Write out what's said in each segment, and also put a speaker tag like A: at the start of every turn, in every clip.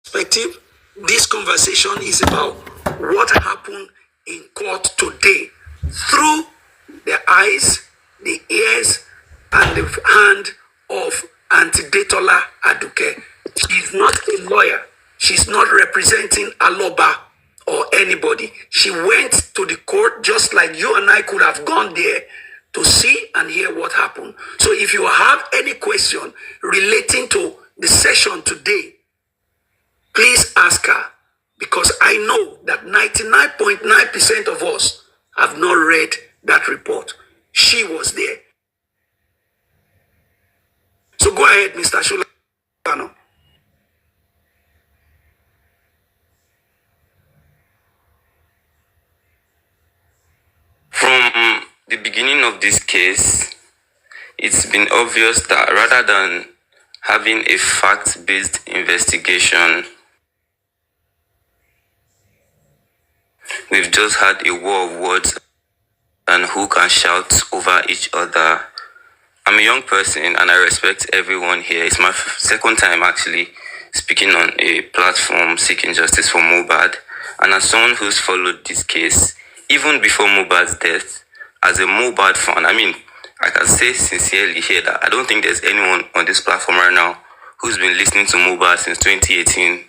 A: perspective, this conversation is about what happened in court today through the eyes, the ears, and the hand of Auntie Detola Aduke. She's not a lawyer. She's not representing Aloba or anybody. She went to the court just like you and I could have gone there to see and hear what happened. So if you have any question relating to the session today, please ask her, because I know that 99.9% of us have not read that report. She was there. So go ahead, Mr. Shulano.
B: From the beginning of this case, it's been obvious that rather than having a fact-based investigation, we've just had a war of words and who can shout over each other. I'm a young person and I respect everyone here. It's my second time actually speaking on a platform seeking justice for Mohbad. And as someone who's followed this case, even before Mohbad's death, as a Mohbad fan, I can say sincerely here that I don't think there's anyone on this platform right now who's been listening to Mohbad since 2018.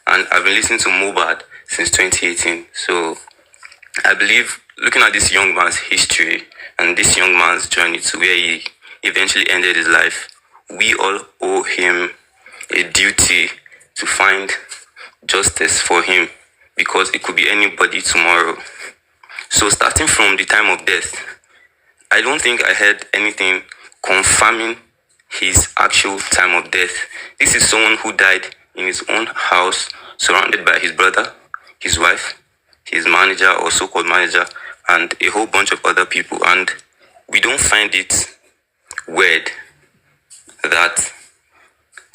B: And I've been listening to Mohbad since 2018. So I believe, looking at this young man's history and this young man's journey to where he eventually ended his life, we all owe him a duty to find justice for him, because it could be anybody tomorrow. So starting from the time of death, I don't think I heard anything confirming his actual time of death. This is someone who died in his own house, surrounded by his brother, his wife, his manager or so-called manager, and a whole bunch of other people. And we don't find it weird that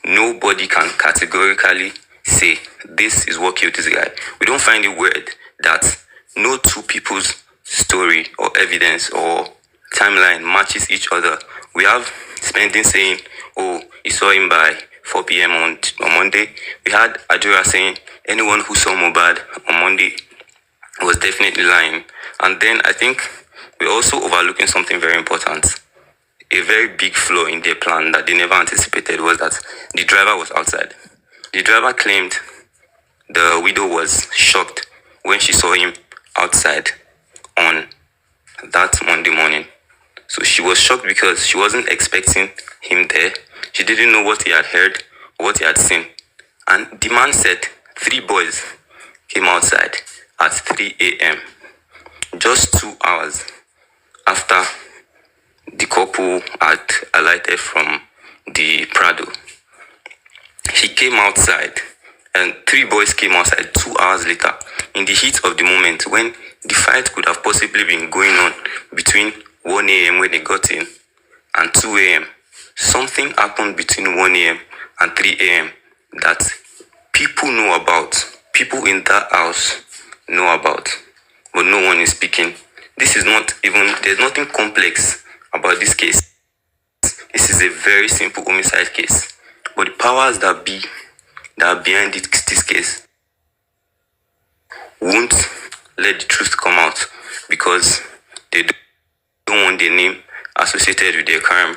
B: nobody can categorically say this is what killed this guy. We don't find it weird that no two people's story or evidence or timeline matches each other. We have Spending saying, oh, he saw him by 4 p.m. on Monday. We had Adura saying anyone who saw Mohbad on Monday was definitely lying. And then I think we're also overlooking something very important. A very big flaw in their plan that they never anticipated was that the driver was outside. The driver claimed the widow was shocked when she saw him outside on that Monday morning. So she was shocked because she wasn't expecting him there. She didn't know what he had heard or what he had seen. And the man said 3 boys came outside at 3 a.m. just 2 hours after the couple had alighted from the Prado. He came outside and 3 boys came outside 2 hours later, in the heat of the moment when the fight could have possibly been going on between 1 a.m. when they got in and 2 a.m. Something happened between 1 a.m. and 3 a.m. that people know about. People in that house know about, but no one is speaking. This is not even, there's nothing complex about this case. This is a very simple homicide case. But the powers that be that are behind this case won't let the truth come out because they don't want their name associated with their crime.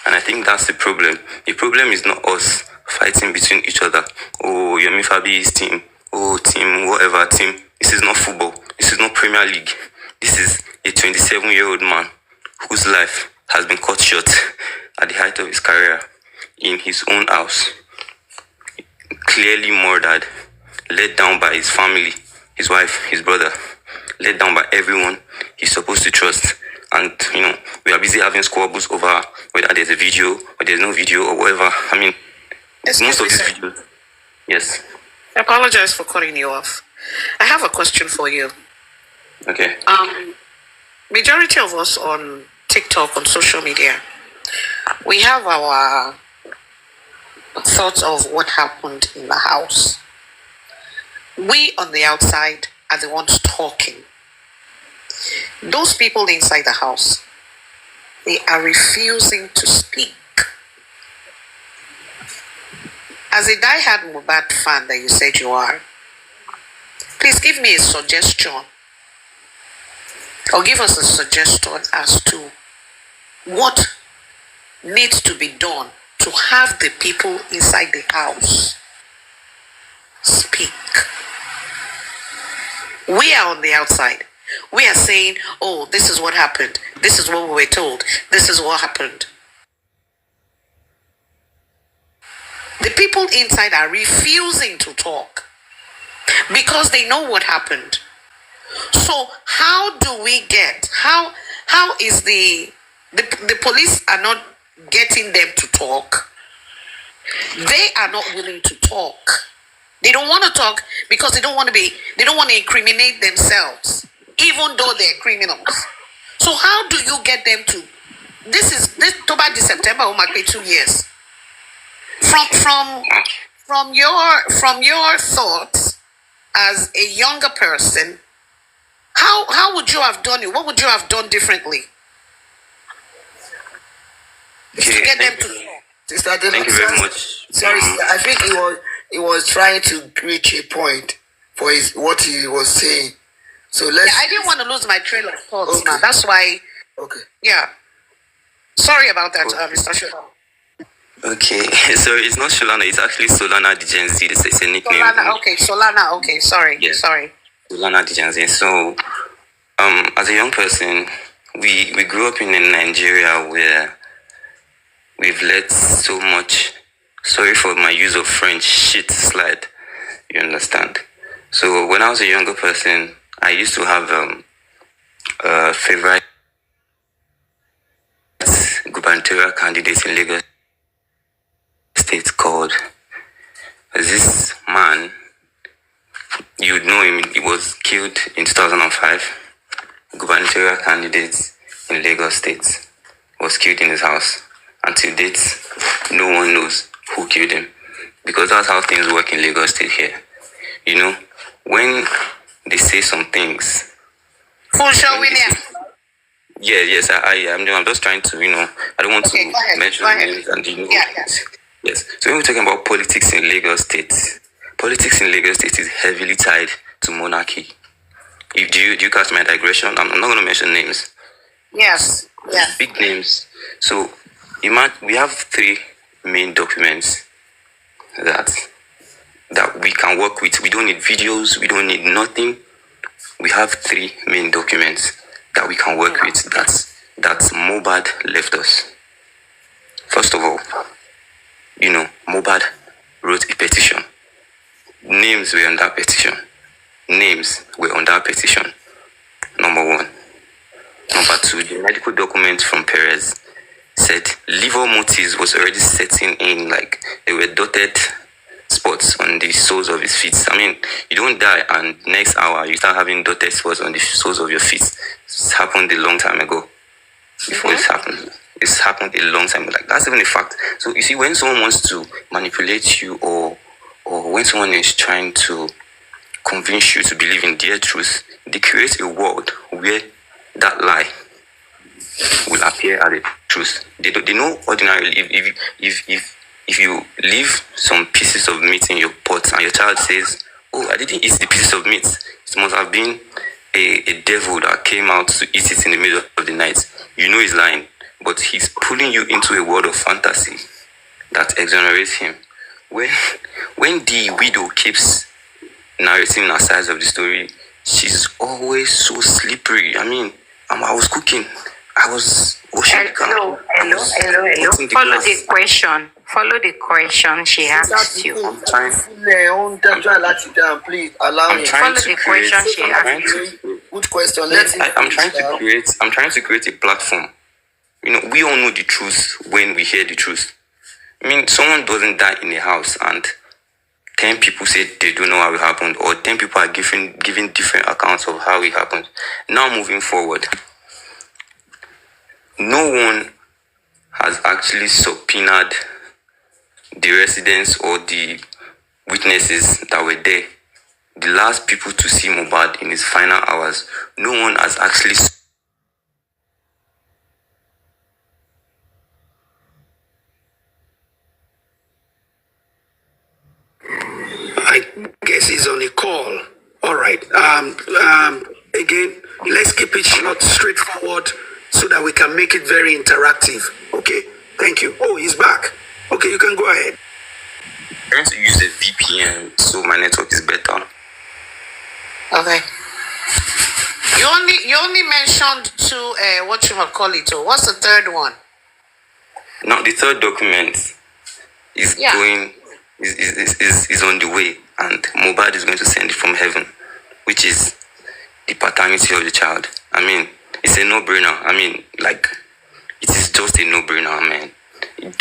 B: And I think that's the problem. The problem is not us fighting between each other. Oh, Yomi Fabi's team. Oh, team, whatever team. This is not football. This is not Premier League. This is a 27-year-old man whose life has been cut short at the height of his career in his own house. Clearly murdered, let down by his family, his wife, his brother, let down by everyone he's supposed to trust. And, we are busy having squabbles over whether there's a video or there's no video or whatever. Most of these videos. Yes.
C: I apologize for cutting you off. I have a question for you.
B: Okay.
C: Majority of us on TikTok, on social media, we have our thoughts of what happened in the house. We on the outside are the ones talking. Those people inside the house, they are refusing to speak. As a diehard Mohbad fan that you said you are, please give me a suggestion or give us a suggestion as to what needs to be done to have the people inside the house speak. We are on the outside. We are saying, oh, this is what happened. This is what we were told. This is what happened. The people inside are refusing to talk because they know what happened. So how do we get, how is the police are not getting them to talk? They are not willing to talk. They don't want to talk because they don't want to incriminate themselves, even though they're criminals. So how do you get them to, this October, September, oh my God, 2 years. From your thoughts as a younger person, how would you have done it? What would you have done differently?
B: Okay,
C: to get them to talk.
A: Sister,
B: thank you very much.
A: Sorry, I think he was trying to reach a point for what he was saying. So let's.
C: Yeah, I didn't want to lose my trail of thoughts,
A: Okay.
C: man. That's why.
A: Okay.
C: Yeah. Sorry about that, Mr. Shola.
B: Okay, so it's not Sholana, it's actually Solana the Gen Z. It's a nickname.
C: Solana. Okay, sorry.
B: Yes.
C: Sorry.
B: Solana the Gen Z. So, as a young person, we grew up in Nigeria where we've let so much, sorry for my use of French, shit slide. You understand? So when I was a younger person, I used to have a favorite gubernatorial candidate in Lagos State called this man. You know him. He was killed in 2005. Gubernatorial candidate in Lagos State was killed in his house. Until date, no one knows who killed him, because that's how things work in Lagos State here. You know, when they say some things. Yes, I'm just trying to, I don't want to mention names and Yes. So when we're talking about politics in Lagos State is heavily tied to monarchy. Do you catch my digression? I'm not going to mention names.
C: Yes. Yeah.
B: Big names. So we have 3 main documents that we can work with. We don't need videos. We don't need nothing. We have 3 main documents that we can work with. That Mohbad left us. First of all, Mohbad wrote a petition. Names were on that petition. Number 1. Number 2, the medical document from Perez said liver motives was already setting in, like there were dotted spots on the soles of his feet. I mean, you don't die and next hour you start having dotted spots on the soles of your feet. It's happened a long time ago. Before this happened. It's happened a long time ago. Like, that's even a fact. So you see, when someone wants to manipulate you or when someone is trying to convince you to believe in their truth, they create a world where that lie will appear as a truth. They know ordinarily if you leave some pieces of meat in your pot and your child says, "Oh, I didn't eat the pieces of meat," it must have been a devil that came out to eat it in the middle of the night. You know he's lying, but he's pulling you into a world of fantasy that exonerates him. When the widow keeps narrating her sides of the story, she's always so slippery. I mean, I was cooking. I was washing the car.
D: Hello. Follow the question she asked you.
B: I'm trying
A: Please allow me.
D: Follow the question she asked you.
A: Good question.
B: I'm trying to create a platform. We all know the truth when we hear the truth. I mean, someone doesn't die in a house and 10 people say they don't know how it happened, or 10 people are giving different accounts of how it happened. Now moving forward, no one has actually subpoenaed the residents or the witnesses that were there. The last people to see Mohbad in his final hours, no one has actually
A: Again, let's keep it short, straightforward, so that we can make it very interactive. Okay? Thank you. Oh, he's back. Okay, you can go ahead.
B: I'm trying to use a VPN so my network is better.
C: Okay. You only mentioned two. What you call it? What's the third one?
B: Now the third document is going is on the way, and Mohbad is going to send it from heaven, which is the paternity of the child. I mean, it's a no-brainer. I mean, like, it is just a no-brainer, man.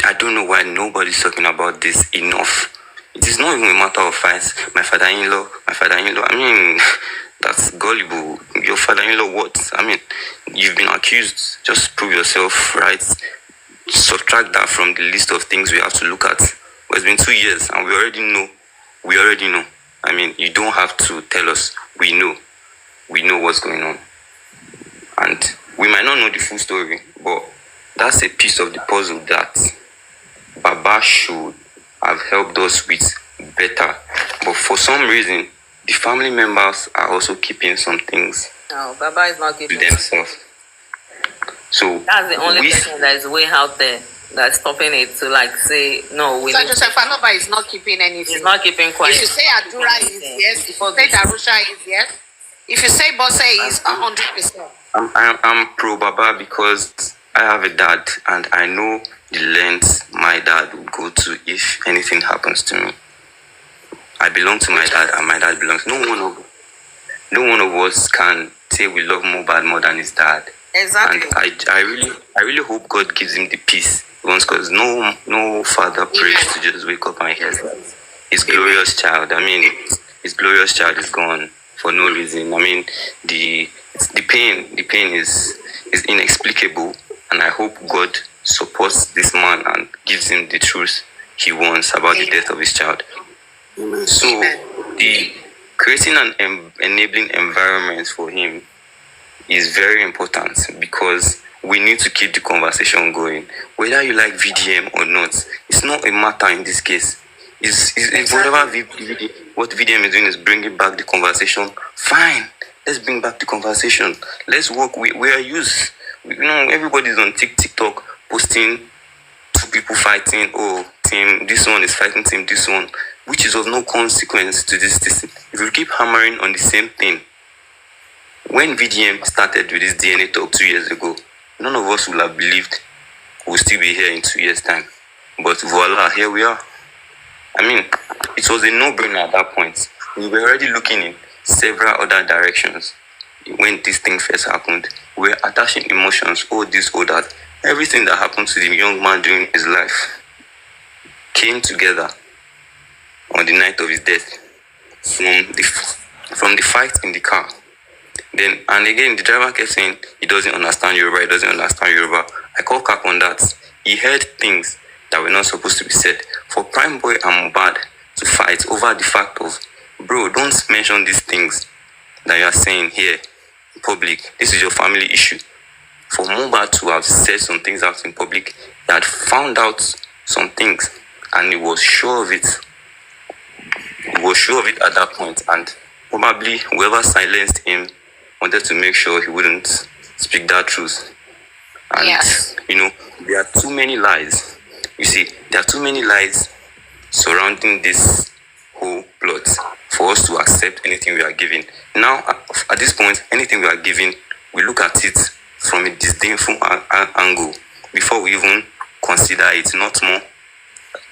B: I don't know why nobody's talking about this enough. It is not even a matter of fights. My father-in-law. I mean, that's gullible. Your father-in-law, what? I mean, you've been accused. Just prove yourself, right? Subtract that from the list of things we have to look at. But it's been 2 years, and we already know. I mean, you don't have to tell us. We know what's going on. And we might not know the full story, but that's a piece of the puzzle that Baba should have helped us with better. But for some reason, the family members are also keeping some things
E: No, Baba is not
B: to
E: keeping
B: themselves. So
E: that's the only person that is way out there that's stopping it to like say no. We
C: So
E: need
C: Joseph Anoba is not keeping anything.
E: He's not keeping quiet.
C: If you say Adura is yes, if you say Darusha is yes, if you say Bose is 100%.
B: I'm pro Baba because I have a dad, and I know the lengths my dad would go to if anything happens to me. I belong to my dad, and my dad belongs. No one of us can say we love Mohbad more than his dad.
C: Exactly.
B: And I really hope God gives him the peace once, because no father prays to just wake up and hear his glorious child. I mean, his glorious child is gone for no reason. I mean, the pain is inexplicable, and I hope God supports this man and gives him the truth he wants about the death of his child. So the creating an enabling environment for him is very important, because we need to keep the conversation going. Whether you like VDM or not, it's not a matter in this case. If whatever what VDM is doing is bringing back the conversation, fine. Let's bring back the conversation. Let's work. We are used. Everybody's on TikTok posting two people fighting. Oh, team, this one is fighting team, this one, which is of no consequence to this. If we keep hammering on the same thing, when VDM started with this DNA talk 2 years ago, none of us would have believed we'll still be here in 2 years' time. But voila, here we are. I mean, it was a no-brainer at that point. We were already looking in several other directions when this thing first happened. We were attaching emotions, all this, all that. Everything that happened to the young man during his life came together on the night of his death. From the fight in the car. Then, and again, the driver kept saying he doesn't understand Yoruba. I call cap on that. He heard things that were not supposed to be said. For Prime Boy and Mohbad to fight over the fact of, bro, don't mention these things that you are saying here in public. This is your family issue. For Mohbad to have said some things out in public, he had found out some things, and he was sure of it. He was sure of it at that point, and probably whoever silenced him wanted to make sure he wouldn't speak that truth. And, there are too many lies. You see, there are too many lies surrounding this whole plot for us to accept anything we are given. Now, at this point, anything we are given, we look at it from a disdainful angle before we even consider it, not more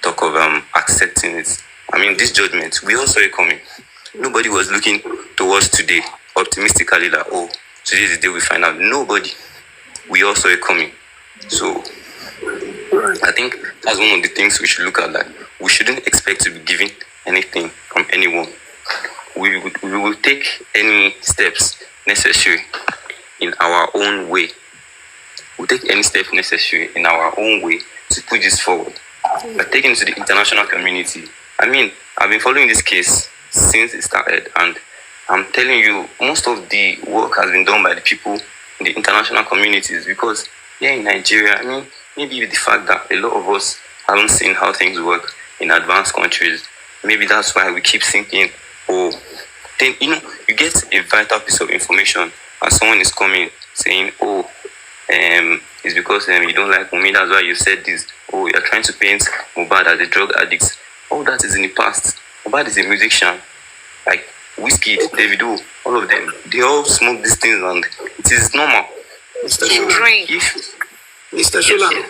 B: talk of accepting it. I mean, this judgment, we all saw it coming. Nobody was looking towards today optimistically that, oh, today is the day we find out. Nobody. We all saw it coming. So, I think that's one of the things we should look at, that we shouldn't expect to be given anything from anyone. We will take any steps necessary in our own way. We'll take any step necessary in our own way to put this forward. By taking it to the international community. I mean, I've been following this case since it started, and I'm telling you, most of the work has been done by the people in the international communities, because here in Nigeria, I mean, maybe with the fact that a lot of us haven't seen how things work in advanced countries, maybe that's why we keep thinking, oh, then you get a vital piece of information, and someone is coming saying, "Oh, it's because you don't like Wunmi, that's why you said this. Oh, you're trying to paint Mohbad as a drug addict." All that is in the past. Mohbad is a musician, like Whiskey, Davido, all of them. They all smoke these things, and it is normal.
A: Mr. Shulan,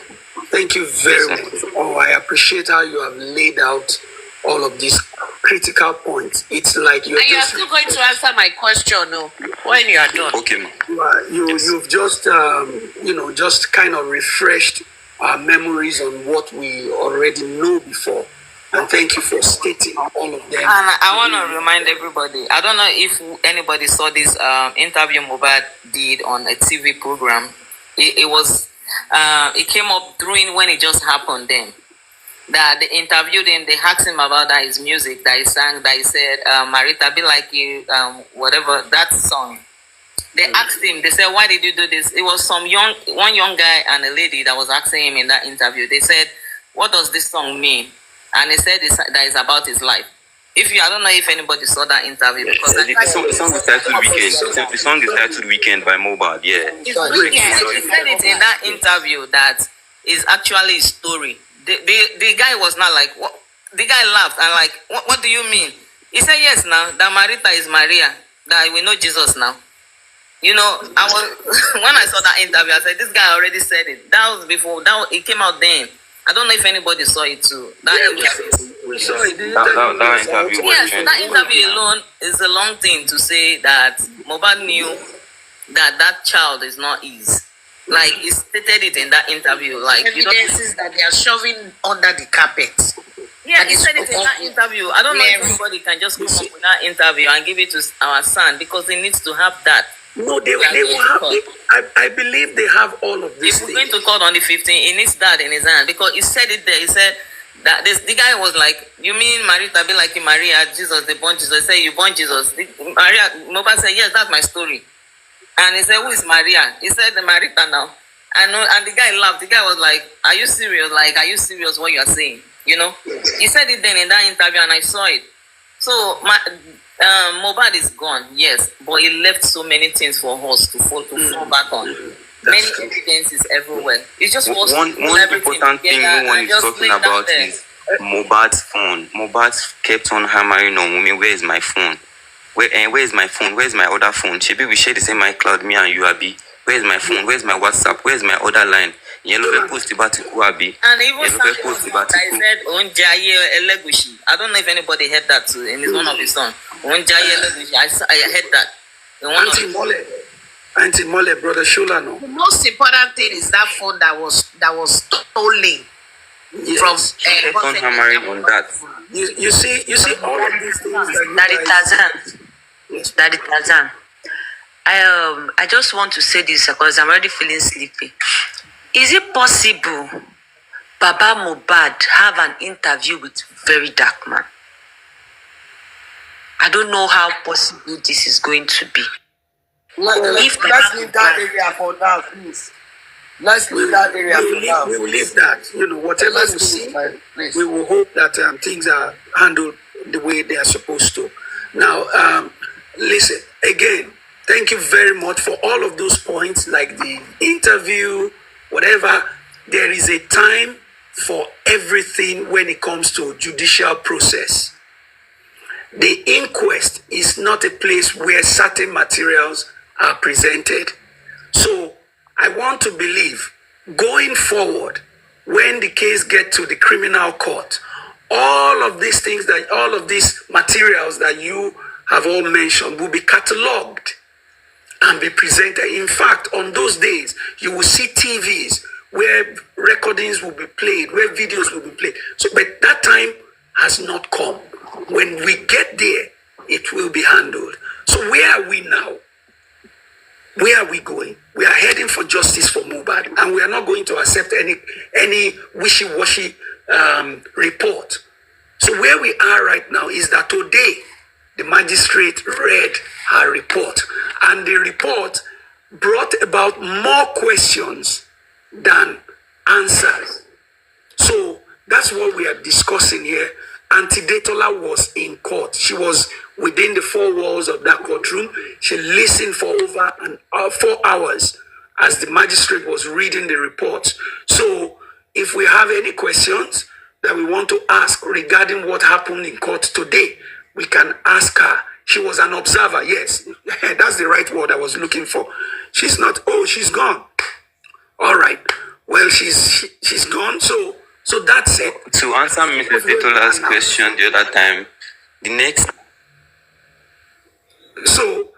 A: thank you very much. Oh, I appreciate how you have laid out all of these critical points. It's like you're
C: you're still going to answer my question, no? When you are done.
B: Okay, ma.
A: You've just just kind of refreshed our memories on what we already know before. And thank you for stating all of them.
E: And I want to remind everybody, I don't know if anybody saw this interview Mohbad did on a TV program. It came up during when it just happened then. That they interviewed him, they asked him about that his music that he sang, that he said, Marita, be like you, whatever, that song. They asked him, they said, why did you do this? It was one young guy and a lady that was asking him in that interview. They said, what does this song mean? And he said that it's about his life. I don't know if anybody saw that interview. Because
B: the song is titled Weekend. The song is titled Weekend by Mohbad, yeah.
E: He said it in that interview that is actually his story. The guy was not like, what? The guy laughed and like, what do you mean? He said, yes, now, that Marita is Maria, that we know Jesus now. When I saw that interview, I said, this guy already said it. That was before, it came out then. I don't know if anybody saw it too.
A: We saw it.
B: That interview.
E: Yes, that interview alone is a long thing to say that Mohbad knew that child is not his. Like, he stated it in that interview. Like,
C: evidences that they are shoving under the carpet.
E: Yeah, he said it in that interview. I don't know if anybody can just come up with that interview and give it to our son, because he needs to have that.
A: No, they will have. I believe they have all of this.
E: If we're going to court on the 15th, he needs that in his hand, because he said it there. He said that the guy was like, "You mean Marita be like Maria, Jesus, they born Jesus." He said, "You born Jesus." Mohbad said, "Yes, that's my story." And he said, "Who is Maria?" He said, "The Marita now." And the guy laughed. The guy was like, "Are you serious? Like, are you serious what you are saying?" He said it then in that interview, and I saw it. So Mohbad is gone, yes, but he left so many things for us to fall back on. Many evidences everywhere. It's just
B: one important thing no one is talking about is Mohbad's phone. Mohbad kept on hammering on Wunmi, where is my phone? Where is my phone? Where is my other phone? Shebi, we share the same iCloud, me and you, Abi. Where is my phone? Where is my WhatsApp? Where is my other line? Yellow post about to Abi.
E: And even said Onjaye Elegushi. I don't know if anybody heard that too. And it's one of his songs. Onjaye Elegushi. I heard that.
A: Auntie Mole, brother Shulano.
C: The most important thing is that phone that was stolen.
A: Yes.
B: From hammering on that.
A: You see all of these things
F: Daddy Tarzan. I just want to say this because I'm already feeling sleepy. Is it possible Baba Mohbad have an interview with very dark man? I don't know how possible this is going to be.
G: Let's leave that area for now, please. Let's leave that area for now.
A: We will leave that. Whatever we see, we will hope that things are handled the way they are supposed to. Now, listen, again, thank you very much for all of those points, like the interview, whatever. There is a time for everything when it comes to judicial process. The inquest is not a place where certain materials are presented. So I want to believe, going forward, when the case gets to the criminal court, all of these materials that you have all mentioned will be catalogued and be presented. In fact, on those days, you will see TVs where recordings will be played, where videos will be played. So, but that time has not come. When we get there, it will be handled. So where are we now? Where are we going? We are heading for justice for Mohbad, and we are not going to accept any wishy-washy report. So where we are right now is that today, the magistrate read her report, and the report brought about more questions than answers. So that's what we are discussing here. Auntie Detola was in court. She was within the four walls of that courtroom. She listened for over 4 hours as the magistrate was reading the report. So if we have any questions that we want to ask regarding what happened in court today, we can ask her. She was an observer. Yes, that's the right word I was looking for. She's not, oh, she's gone. All right. Well, she's gone. So that's it.
B: To answer Mrs. Detola's question the other time, the next.
A: So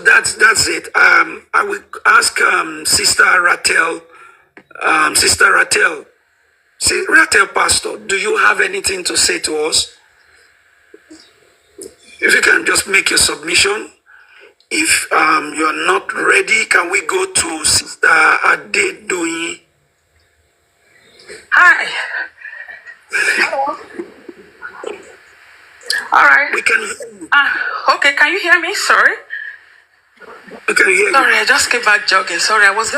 A: that's it. I will ask Sister Ratel. Sister Ratel. Ratel Pastor, do you have anything to say to us? If you can just make your submission. If you're not ready, can we go to Sister Adedoyin?
H: Hi. Hello. All right.
A: We can hear you.
H: Okay, can you hear me? Sorry.
A: We can hear you.
H: Sorry, I just came back jogging. Sorry, I was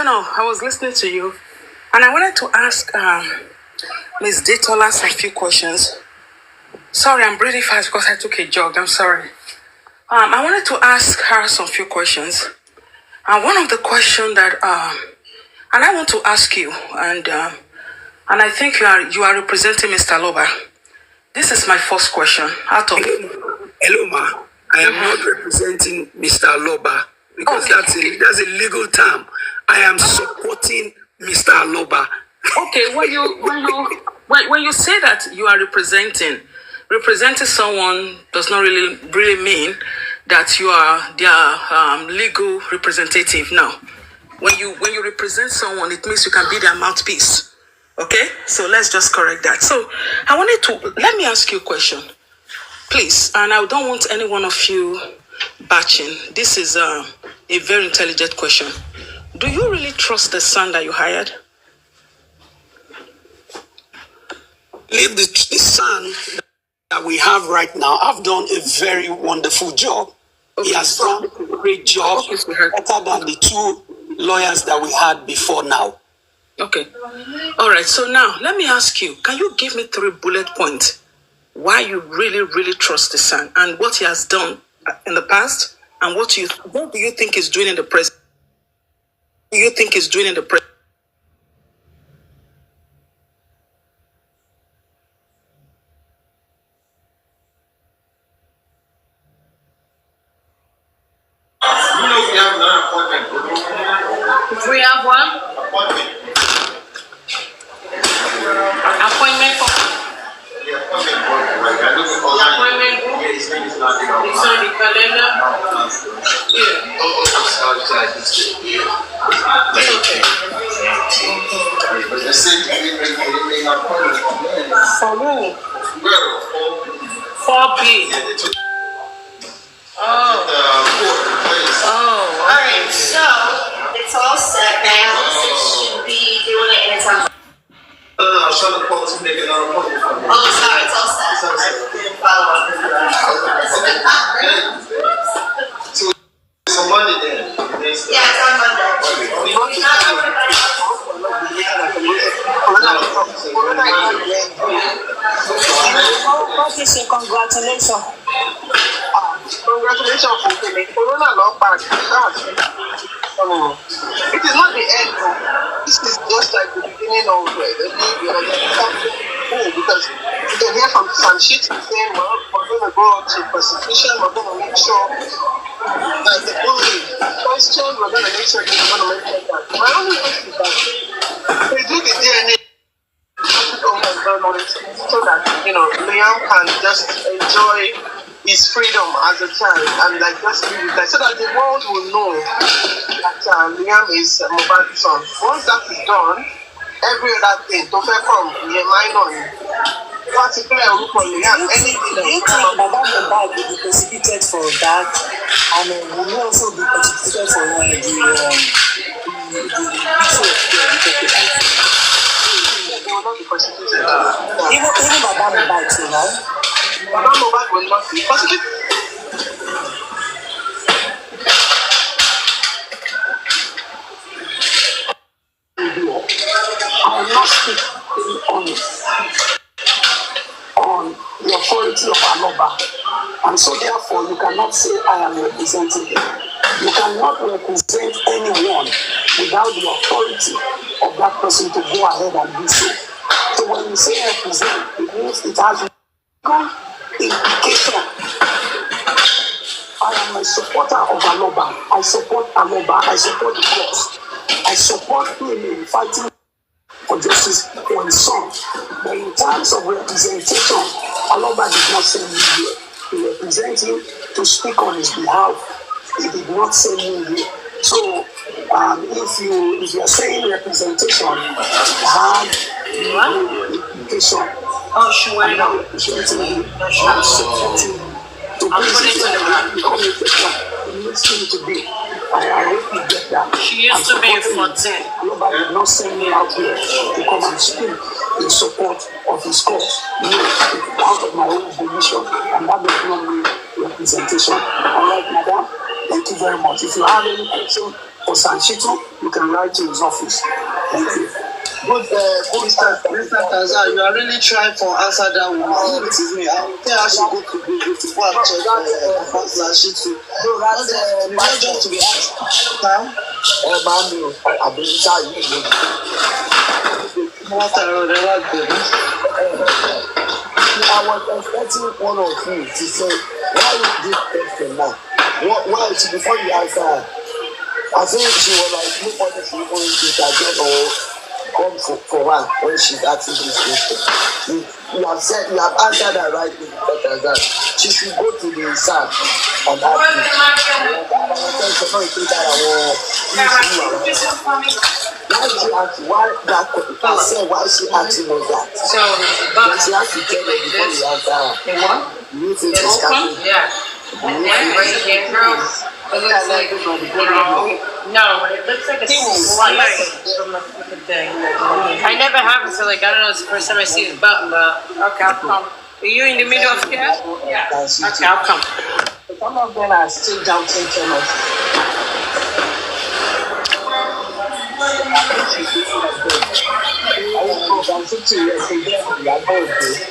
H: listening to you. And I wanted to ask Ms. Detola some few questions. Sorry, I'm breathing fast because I took a jog. I'm sorry. I wanted to ask her some few questions. And one of the questions that, and I want to ask you, and I think you are representing Mr. Loba. This is my first question.
A: Hello, ma. I am not representing Mr. Loba because that's a legal term. I am supporting Mr. Loba.
H: Okay, when you say that you are representing someone does not really mean that you are their legal representative. Now, when you represent someone, it means you can be their mouthpiece. Okay, so let's just correct that. So let me ask you a question, please. And I don't want any one of you batching. This is a very intelligent question. Do you really trust the son that you hired?
A: Leave the son that we have right now. I've done a very wonderful job. Okay. He has done a great job, better than the 2 lawyers that we had before now.
H: Okay. All right. So now let me ask you, can you give me 3 bullet points why you really, really trust the son and what he has done in the past and what do you think he's doing in the present? Do you think he's doing in the present?
C: We have one appointment for the appointment book. It's on the calendar. For who? 4B. All right, so it's all set now. It should be doing it in its own.
I: I was trying to call to make another appointment.
C: Oh, sorry, it's all set. I didn't follow up.
I: So it's on Monday then?
C: Yeah, it's on Monday. Not everybody else.
J: Congratulations. Congratulations for the Corona not back. It is not the end. This is just like the beginning of the new because you can hear from Sanshit saying, well, we're going to go to persecution, we're going to make sure that the only question, we're going to make sure that we're going to make sure that. My only question is that they do the DNA so that, Liam can just enjoy his freedom as a child and like just live it, so that the world will know that Liam is Mohbad's son. Once that is done, every other thing to from minor, particularly for Liam, anything.
K: Do you think Mohbad will be prosecuted for that, and will also be prosecuted for the issue of
J: They will not be prosecuted.
K: Even Mohbad too, right?
J: Mohbad will not be prosecuted.
K: I will not speak honest.
A: And so therefore, you cannot say, I am representing them. You cannot represent anyone without the authority of that person to go ahead and do so. So when you say represent, it means it has no implication. I am a supporter of Aloba. I support Aloba. I support the cause. I support him in fighting for justice for his son. But in terms of representation, Aloba did not send me here to represent him, to speak on his behalf. He did not send me here. So if you are saying representation had no implication, I'm not representing him. I'm supporting him. To be. I hope you get that.
C: She used to be in 14.
A: Nobody did not send me out here to come and speak in support of his cause. No, it's out of my own volition, and that does not mean representation. All right, madam, thank you very much. If you have any question for Sanchito, you can write to his office. Thank you.
J: Good, Mr. Taza, you are really trying to answer that woman. It is me. I will tell her she go to go to go and check Sanchito. No, that's not just to be asked. Now, I believe that you I was expecting one of you to say, why you did question now? Why before you answer? I think she was like, nobody should even interject or come for her when she's asking this question. You have said, you have answered her right in that she should go to the SAN and ask why she asking us that? So, but she has to tell me before you answer her. You think it's coming?
C: Yeah. And then right here, girls. It looks like, no, it looks like a slice from the thing. I never have it, so like, I don't know, it's the first time I see his button, but okay, I'll come. Are you in the middle of here? Yeah. Okay, I'll come.
K: Some of them are still doubting Thomas.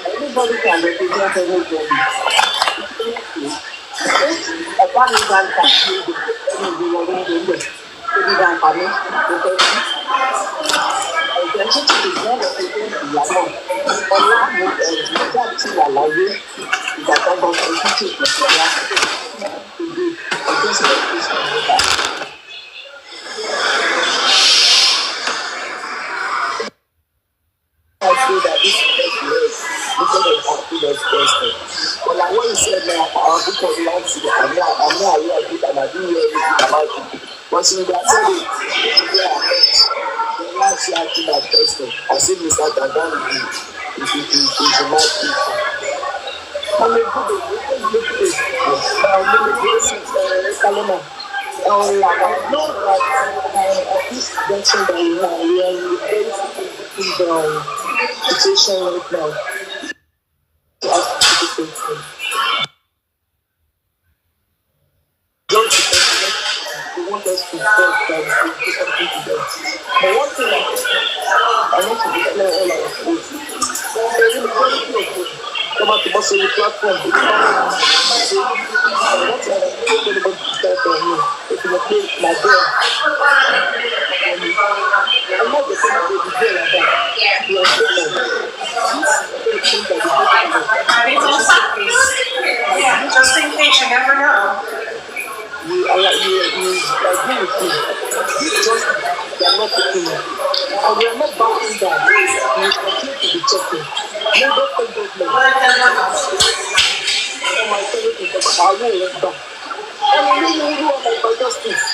K: Everybody can represent everybody.
J: I feel that this is because of happiness question. But like what you said now, because you like to, I'm not aware of it and I didn't hear anything about it. But you would have said it, then now she asking that question. I said Mr. Tangan is a mad people. I'm a good this junction that we are in the situation right now. They want us to talk and do something to them. But one thing I want to declare all our schools. There's a majority of them come out to bust on the platform. I want to anybody to talk on me. If you play my girl. I'm not the same way to play like that. You are
C: just in case, you never know.
J: You agree with me. This just they are not taking it. And we are not backing down. We continue to be talking. No, don't take those men. My favorite is I will let down. And we really want my justice.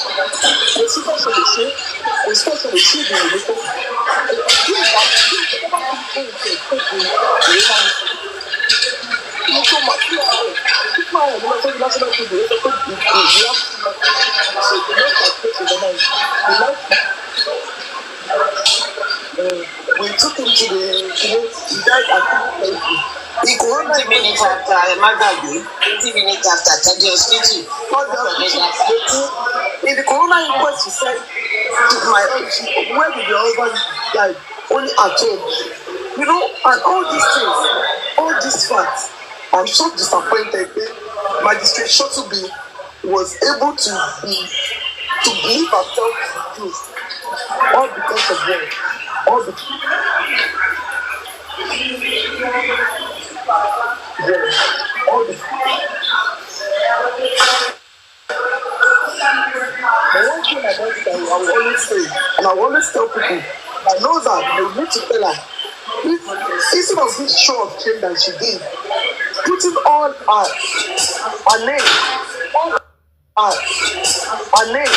J: The situation is here. The situation is here. We took him to he died at 20 minutes after Magadi. 20 minutes after the hospital. In the corona inquest, he said, where did your husband die? Only at home. You know, and all these things, all these facts, I'm so disappointed that Magistrate Shotubi was able to believe herself accused, all because of them. All because the one thing about it I will always say, and I will always tell people that knows that they need to tell her, instead of this show of shame that she did, putting on her name, her name,